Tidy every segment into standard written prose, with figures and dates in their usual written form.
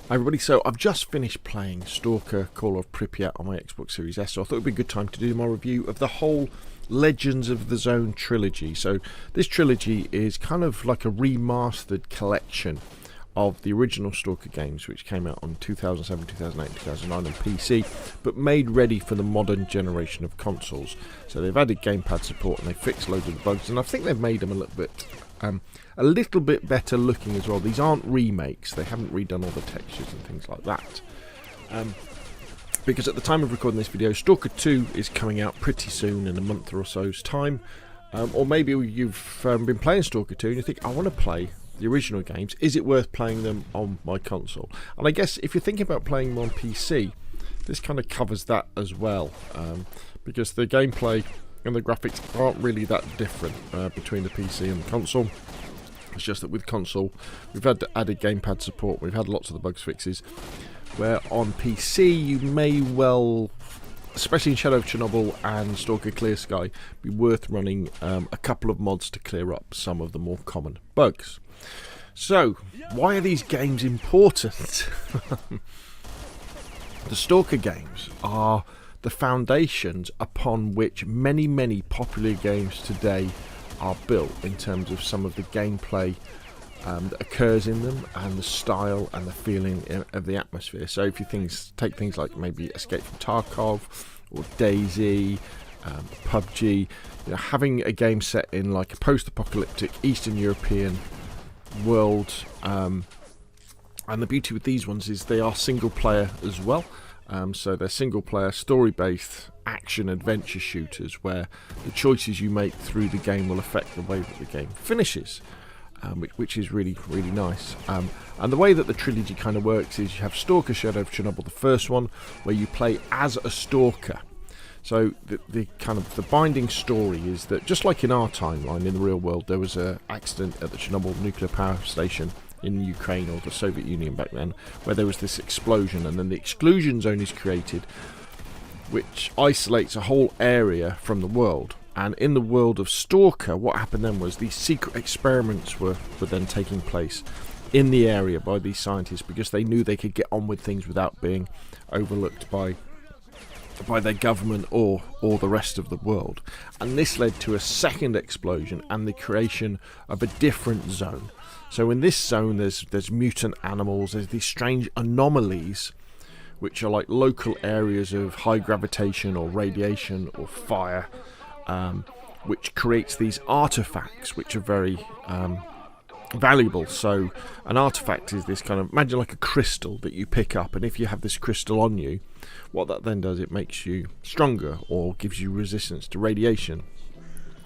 Hi everybody, so I've just finished playing Stalker Call of Pripyat on my Xbox Series S, so I thought it would be a good time to do my review of the whole Legends of the Zone trilogy. So this trilogy is kind of like a remastered collection of the original Stalker games, which came out on 2007, 2008, 2009 on PC, but made ready for the modern generation of consoles. So they've added gamepad support and they fixed loads of the bugs, and I think they've made them a little bit better looking as well. These aren't remakes, they haven't redone all the textures and things like that. Because at the time of recording this video, Stalker 2 is coming out pretty soon, in a month or so's time. Or maybe you've been playing Stalker 2 and you think, I want to play the original games. Is it worth playing them on my console? And I guess if you're thinking about playing them on PC, this kind of covers that as well. Because the gameplay and the graphics aren't really that different between the PC and the console. It's just that with console, we've had added gamepad support, we've had lots of the bugs fixes, where on PC you may well, especially in Shadow of Chernobyl and Stalker Clear Sky, be worth running a couple of mods to clear up some of the more common bugs. So, why are these games important? The Stalker games are the foundations upon which many popular games today are built, in terms of some of the gameplay that occurs in them, and the style and the feeling of the atmosphere. So if you take things like maybe Escape from Tarkov or DayZ, PUBG, having a game set in like a post-apocalyptic Eastern European world, and the beauty with these ones is they are single player as well. So they're single player, story-based action adventure shooters where the choices you make through the game will affect the way that the game finishes, which is really nice. And the way that the trilogy kind of works is you have Stalker Shadow of Chernobyl, the first one, where you play as a stalker. So the kind of the binding story is that, just like in our timeline in the real world, there was an accident at the Chernobyl nuclear power station in Ukraine, or the Soviet Union back then, where there was this explosion, and then the exclusion zone is created, which isolates a whole area from the world. And in the world of Stalker, what happened then was these secret experiments were then taking place in the area by these scientists, because they knew they could get on with things without being overlooked by their government or the rest of the world. And this led to a second explosion and the creation of a different zone. So in this zone there's mutant animals, there's these strange anomalies which are like local areas of high gravitation or radiation or fire, which creates these artifacts which are very valuable. So an artifact is this kind of, imagine like a crystal that you pick up, and if you have this crystal on you, what that then does, it makes you stronger, or gives you resistance to radiation,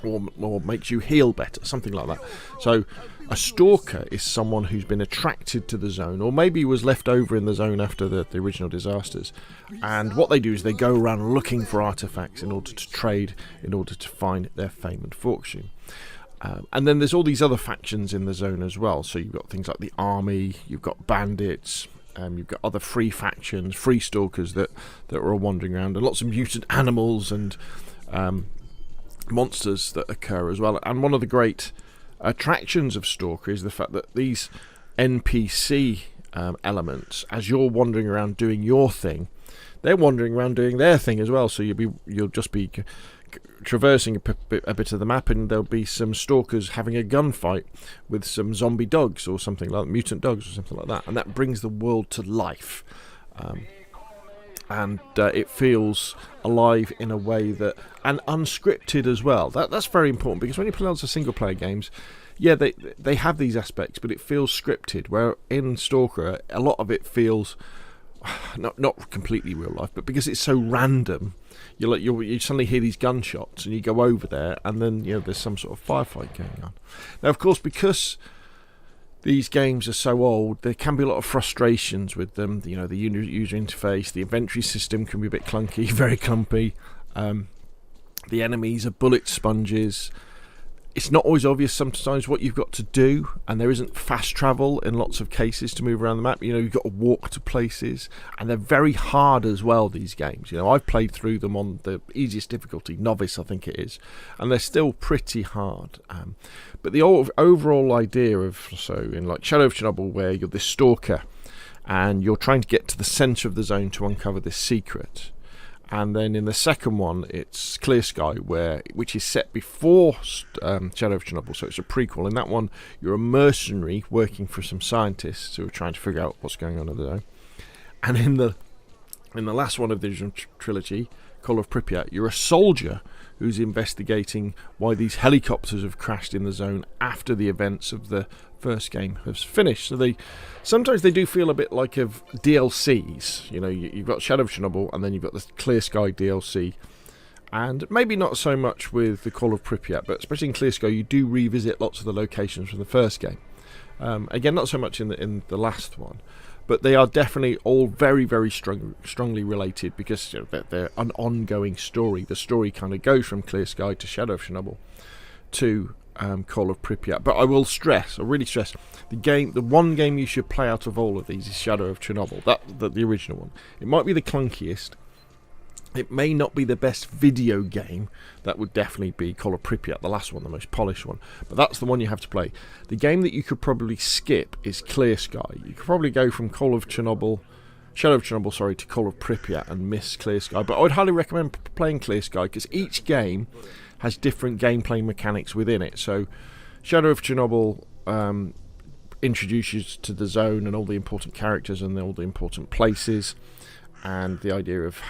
or makes you heal better, something like that. So a stalker is someone who's been attracted to the zone, or maybe was left over in the zone after the original disasters, and what they do is they go around looking for artifacts in order to trade, in order to find their fame and fortune. And then there's all these other factions in the zone as well. So you've got things like the army, you've got bandits, you've got other free factions, free stalkers that are all wandering around, and lots of mutant animals and monsters that occur as well. And one of the great attractions of Stalker is the fact that these NPC elements, as you're wandering around doing your thing, they're wandering around doing their thing as well. So you'll just be traversing a bit of the map, and there'll be some stalkers having a gunfight with some zombie dogs or something like that, mutant dogs or something like that, and that brings the world to life. And it feels alive in a way that, and unscripted as well. That's very important, because when you play lots of single player games, yeah, they have these aspects, but it feels scripted, where in Stalker a lot of it feels not completely real life, but because it's so random, you suddenly hear these gunshots and you go over there, and then there's some sort of firefight going on. Now, of course, because these games are so old, there can be a lot of frustrations with them. The user interface, the inventory system can be a bit clunky, very clumpy. The enemies are bullet sponges. It's not always obvious sometimes what you've got to do, and there isn't fast travel in lots of cases to move around the map. You've got to walk to places, and they're very hard as well, these games. I've played through them on the easiest difficulty, novice I think it is, and they're still pretty hard. But the overall idea of, so in like Shadow of Chernobyl, where you're this stalker and you're trying to get to the centre of the zone to uncover this secret. And then in the second one, it's Clear Sky, which is set before Shadow of Chernobyl, so it's a prequel. In that one, you're a mercenary working for some scientists who are trying to figure out what's going on in the zone. And in the last one of the original trilogy, Call of Pripyat, you're a soldier who's investigating why these helicopters have crashed in the zone after the events of the first game has finished. So sometimes they do feel a bit like of DLCs. You know, you've got Shadow of Chernobyl, and then you've got the Clear Sky DLC, and maybe not so much with the Call of Pripyat, but especially in Clear Sky, you do revisit lots of the locations from the first game. Again, not so much in the last one, but they are definitely all very, very strongly related, because they're an ongoing story. The story kind of goes from Clear Sky to Shadow of Chernobyl to Call of Pripyat. But I really stress, the one game you should play out of all of these is Shadow of Chernobyl, the original one. It might be the clunkiest, it may not be the best video game. That would definitely be Call of Pripyat, the last one, the most polished one, but that's the one you have to play. The game that you could probably skip is Clear Sky. You could probably go from Shadow of Chernobyl, to Call of Pripyat and miss Clear Sky, but I would highly recommend playing Clear Sky, because each game has different gameplay mechanics within it. So Shadow of Chernobyl introduces to the zone and all the important characters and all the important places, and the idea of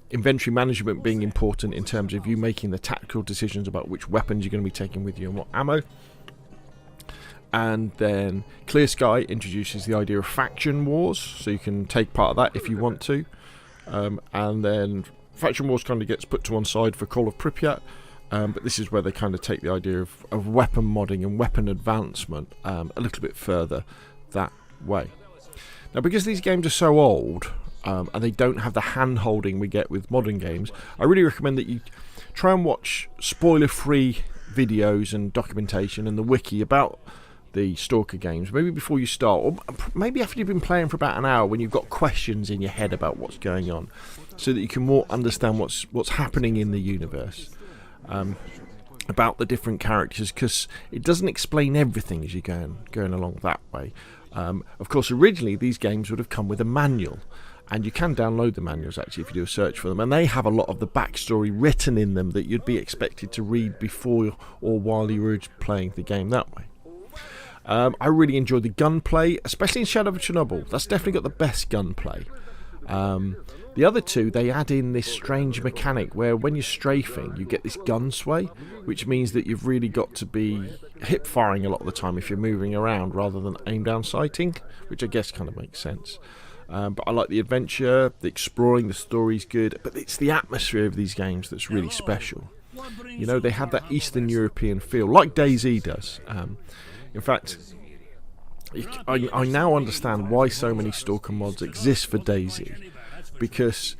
inventory management being important in terms of you making the tactical decisions about which weapons you're going to be taking with you and what ammo. And then Clear Sky introduces the idea of faction wars, so you can take part of that if you want to. And then faction wars kind of gets put to one side for Call of Pripyat, but this is where they kind of take the idea of weapon modding and weapon advancement a little bit further that way. Now, because these games are so old, and they don't have the hand-holding we get with modern games, I really recommend that you try and watch spoiler-free videos and documentation and the wiki about the Stalker games, maybe before you start, or maybe after you've been playing for about an hour, when you've got questions in your head about what's going on, so that you can more understand what's happening in the universe, about the different characters, because it doesn't explain everything as you're going along that way. Of course, originally these games would have come with a manual, and you can download the manuals actually if you do a search for them, and they have a lot of the backstory written in them that you'd be expected to read before or while you were playing the game that way. I really enjoyed the gunplay, especially in Shadow of Chernobyl. That's definitely got the best gunplay. The other two, they add in this strange mechanic where when you're strafing, you get this gun sway, which means that you've really got to be hip firing a lot of the time if you're moving around rather than aim down sighting, which I guess kind of makes sense. But I like the adventure, the exploring, the story's good, but it's the atmosphere of these games that's really special. You know, they have that Eastern European feel, like DayZ does. In fact, I now understand why so many Stalker mods exist for DayZ, because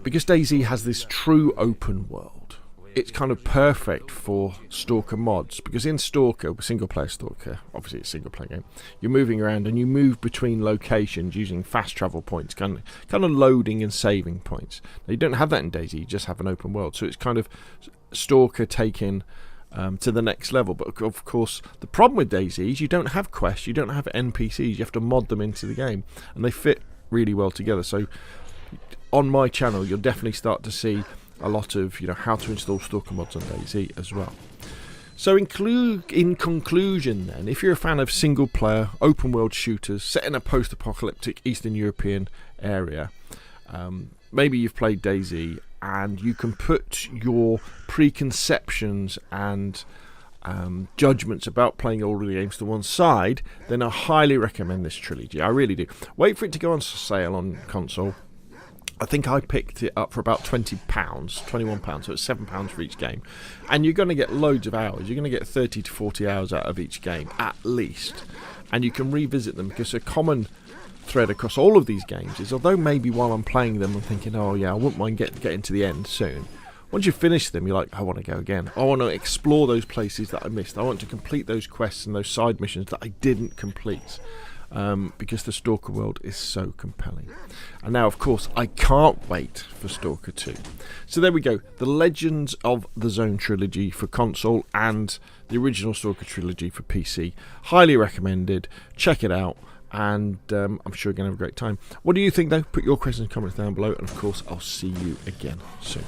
DayZ has this true open world. It's kind of perfect for Stalker mods, because in Stalker, single player Stalker, obviously it's a single player game, you're moving around and you move between locations using fast travel points, kind of loading and saving points. Now, you don't have that in DayZ, you just have an open world, so it's kind of Stalker taken to the next level. But of course, the problem with DayZ is you don't have quests, you don't have NPCs, you have to mod them into the game, and they fit really well together. So on my channel, you'll definitely start to see a lot of how to install Stalker mods on DayZ as well. So in conclusion then, if you're a fan of single player open world shooters set in a post-apocalyptic Eastern European area, maybe you've played DayZ and you can put your preconceptions and judgments about playing older games to one side, then I highly recommend this trilogy. I really do. Wait for it to go on sale on console. I think I picked it up for about £20, £21, so it's £7 for each game. And you're going to get loads of hours. You're going to get 30 to 40 hours out of each game, at least. And you can revisit them, because a common thread across all of these games is, although maybe while I'm playing them I'm thinking, oh yeah, I wouldn't mind getting to the end soon, once you finish them, you're like, I want to go again. I want to explore those places that I missed. I want to complete those quests and those side missions that I didn't complete. Because the Stalker world is so compelling. And now, of course, I can't wait for Stalker 2. So there we go. The Legends of the Zone trilogy for console and the original Stalker trilogy for PC. Highly recommended. Check it out. and I'm sure you're going to have a great time. What do you think though? Put your questions and comments down below, and of course I'll see you again soon.